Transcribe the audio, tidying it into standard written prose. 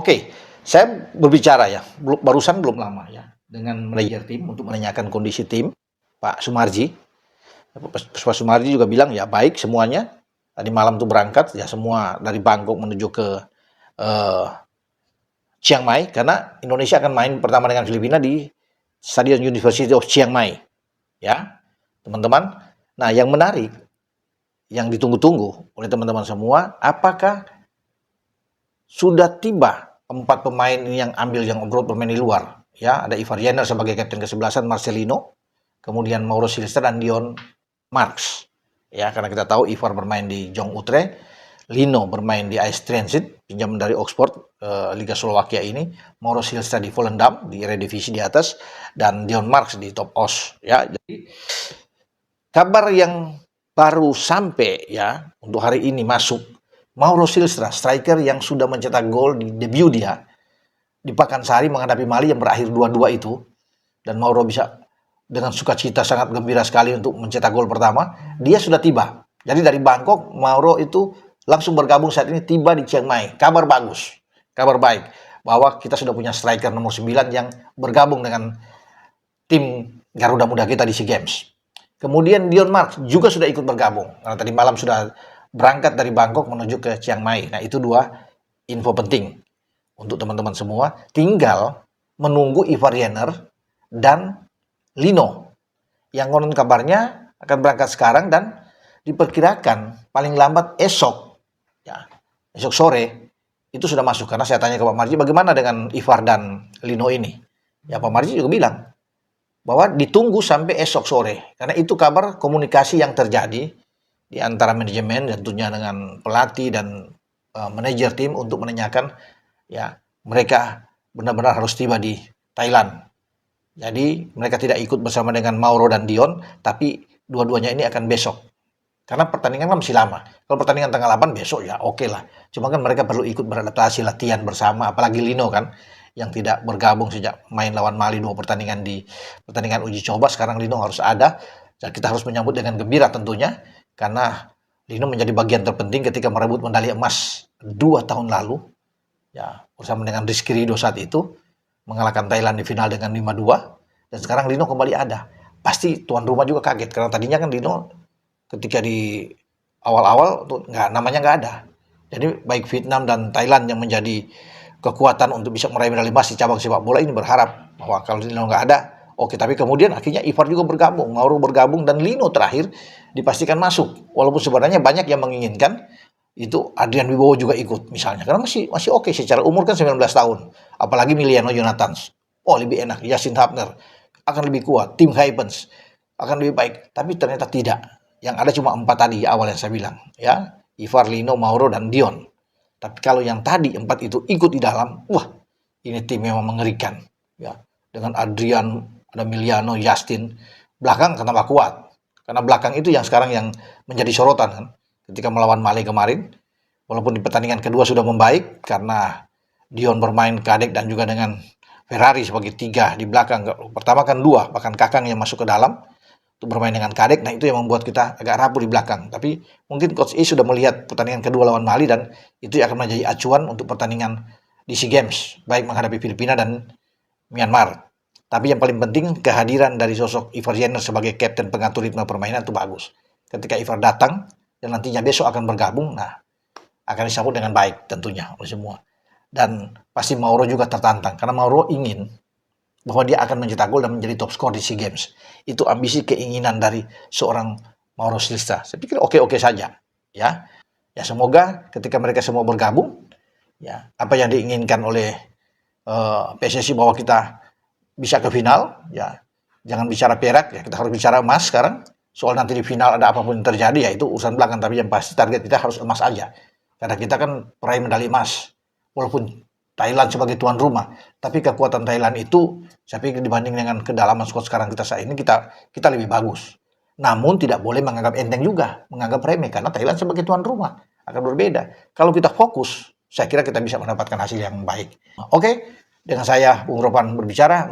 Oke, saya berbicara ya, barusan belum lama ya, dengan manajer tim untuk menanyakan kondisi tim, Pak Sumarji. Pak Sumarji juga bilang ya baik semuanya. Tadi malam tuh berangkat ya semua dari Bangkok menuju ke eh, Chiang Mai karena Indonesia akan main pertama dengan Filipina di Stadion University of Chiang Mai. Ya, teman-teman. Nah, yang menarik, yang ditunggu-tunggu oleh teman-teman semua, apakah sudah tiba 4 pemain ini yang ambil yang abroad bermain di luar? Ya, ada Ivar Jenner sebagai kapten ke-11, Marcelino, kemudian Mauro Silvestre dan Dion Marks. Ya, karena kita tahu Ivar bermain di Jong Utrecht, Lino bermain di AS Transit, pinjam dari Oxford, Liga Slovakia ini, Mauro Silvestre di Volendam, di Eredivisie di atas, dan Dion Marks di Top Os. Ya, jadi kabar yang baru sampai ya untuk hari ini masuk, Mauro Silvestre, striker yang sudah mencetak gol di debut dia di Pakansari menghadapi Mali yang berakhir 2-2 itu, dan Mauro bisa dengan sukacita sangat gembira sekali untuk mencetak gol pertama, dia sudah tiba. Jadi dari Bangkok, Mauro itu langsung bergabung saat ini tiba di Chiang Mai. Kabar bagus, kabar baik, bahwa kita sudah punya striker nomor 9 yang bergabung dengan tim Garuda Muda kita di SEA Games. Kemudian Dion Marks juga sudah ikut bergabung. Karena tadi malam sudah berangkat dari Bangkok menuju ke Chiang Mai. Nah, itu 2 info penting untuk teman-teman semua. Tinggal menunggu Ivar Jenner dan Lino. Yang konon kabarnya akan berangkat sekarang dan diperkirakan paling lambat esok, ya, esok sore itu sudah masuk. Karena saya tanya ke Pak Marji, bagaimana dengan Ivar dan Lino ini? Ya, Pak Marji juga bilang bahwa ditunggu sampai esok sore. Karena itu kabar komunikasi yang terjadi di antara manajemen tentunya dengan pelatih dan manajer tim untuk menanyakan ya mereka benar-benar harus tiba di Thailand. Jadi mereka tidak ikut bersama dengan Mauro dan Dion, tapi dua-duanya ini akan besok. Karena pertandingan kan masih lama. Kalau pertandingan tanggal 8 besok ya oke lah. Cuma kan mereka perlu ikut beradaptasi latihan bersama, apalagi Lino kan yang tidak bergabung sejak main lawan Mali 2 pertandingan di pertandingan uji coba. Sekarang Lino harus ada. Dan kita harus menyambut dengan gembira tentunya karena Lino menjadi bagian terpenting ketika merebut medali emas 2 tahun lalu. Ya, bersama dengan Rizky Ridho saat itu mengalahkan Thailand di final dengan 5-2 dan sekarang Lino kembali ada. Pasti tuan rumah juga kaget karena tadinya kan Lino ketika di awal-awal tuh namanya nggak ada. Jadi baik Vietnam dan Thailand yang menjadi kekuatan untuk bisa meraih medali emas di cabang sepak bola ini berharap bahwa kalau Lino nggak ada, oke. Tapi kemudian akhirnya Ivar juga bergabung, Mauro bergabung dan Lino terakhir dipastikan masuk. Walaupun sebenarnya banyak yang menginginkan itu Adrian Wibowo juga ikut misalnya karena masih oke secara umur kan 19 tahun, apalagi Miliano Jonathans lebih enak, Yasin Hapner akan lebih kuat, Tim Haypens akan lebih baik, tapi ternyata tidak. Yang ada cuma 4 tadi awal yang saya bilang ya, Ivar, Lino, Mauro dan Dion. Tapi kalau yang tadi 4 itu ikut di dalam, wah ini tim memang mengerikan ya, dengan Adrian, ada Miliano, Justin, belakang tambah kuat karena belakang itu yang sekarang yang menjadi sorotan kan. Ketika melawan Mali kemarin, walaupun di pertandingan kedua sudah membaik karena Dion bermain Kadek dan juga dengan Ferrari sebagai 3 di belakang. Pertama kan 2, bahkan Kakang yang masuk ke dalam untuk bermain dengan Kadek. Nah itu yang membuat kita agak rapuh di belakang. Tapi mungkin Coach E sudah melihat pertandingan kedua lawan Mali dan itu akan menjadi acuan untuk pertandingan di SEA Games, baik menghadapi Filipina dan Myanmar. Tapi yang paling penting kehadiran dari sosok Ivar Jenner sebagai kapten pengatur ritme permainan itu bagus. Ketika Ivar datang dan nantinya besok akan bergabung, nah akan disambut dengan baik tentunya oleh semua. Dan pasti Mauro juga tertantang karena Mauro ingin bahwa dia akan mencetak gol dan menjadi top skor di SEA Games. Itu ambisi keinginan dari seorang Mauro Silvestre. Saya pikir oke-oke saja, ya. Ya semoga ketika mereka semua bergabung, ya apa yang diinginkan oleh PSSI bahwa kita bisa ke final, ya jangan bicara perak, ya kita harus bicara emas sekarang. Soal nanti di final ada apapun yang terjadi ya itu urusan belakang, tapi yang pasti target kita harus emas aja. Karena kita kan peraih medali emas. Walaupun Thailand sebagai tuan rumah, tapi kekuatan Thailand itu saya pikir dibanding dengan kedalaman skuad sekarang kita saat ini kita lebih bagus. Namun tidak boleh menganggap enteng juga, menganggap remeh karena Thailand sebagai tuan rumah akan berbeda. Kalau kita fokus, saya kira kita bisa mendapatkan hasil yang baik. Oke, dengan saya Bung Ropan berbicara.